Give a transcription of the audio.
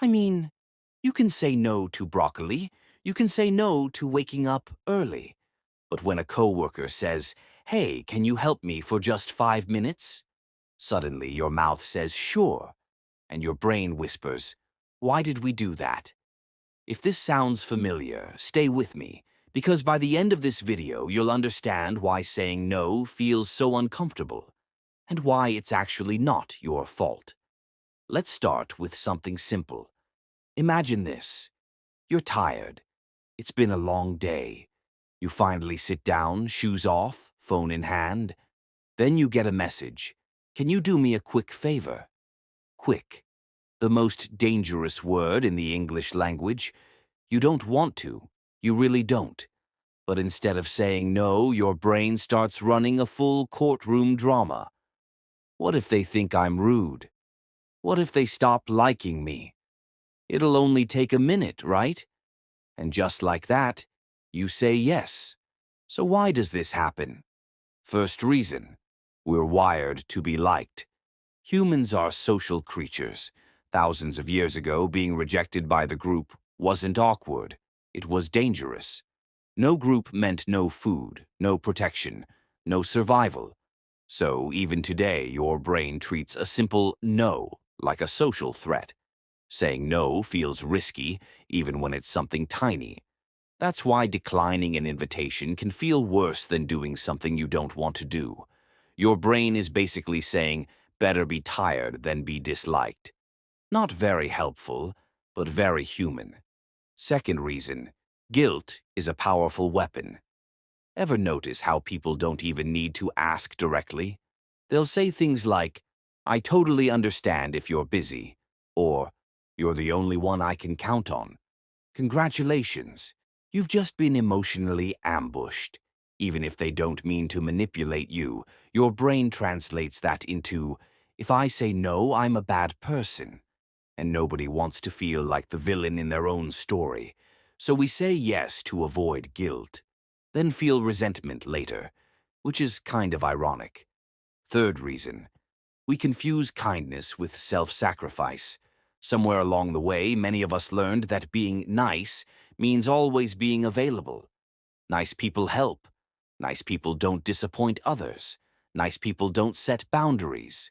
I mean, you can say no to broccoli, you can say no to waking up early. But when a coworker says, "Hey, can you help me for just 5 minutes?" Suddenly your mouth says, "Sure," and your brain whispers, "Why did we do that?" If this sounds familiar, stay with me, because by the end of this video, you'll understand why saying no feels so uncomfortable, and why it's actually not your fault. Let's start with something simple. Imagine this. You're tired. It's been a long day. You finally sit down, shoes off, phone in hand. Then you get a message. "Can you do me a quick favor?" Quick. The most dangerous word in the English language. You don't want to. You really don't. But instead of saying no, your brain starts running a full courtroom drama. What if they think I'm rude? What if they stop liking me? It'll only take a minute, right? And just like that, you say yes. So why does this happen? First reason, we're wired to be liked. Humans are social creatures. Thousands of years ago, being rejected by the group wasn't awkward. It was dangerous. No group meant no food, no protection, no survival. So even today, your brain treats a simple no like a social threat. Saying no feels risky, even when it's something tiny. That's why declining an invitation can feel worse than doing something you don't want to do. Your brain is basically saying, better be tired than be disliked. Not very helpful, but very human. Second reason, guilt is a powerful weapon. Ever notice how people don't even need to ask directly? They'll say things like, "I totally understand if you're busy," or "You're the only one I can count on." Congratulations, you've just been emotionally ambushed. Even if they don't mean to manipulate you, your brain translates that into, "If I say no, I'm a bad person." And nobody wants to feel like the villain in their own story. So we say yes to avoid guilt, then feel resentment later, which is kind of ironic. Third reason, we confuse kindness with self-sacrifice. Somewhere along the way, many of us learned that being nice means always being available. Nice people help. Nice people don't disappoint others. Nice people don't set boundaries.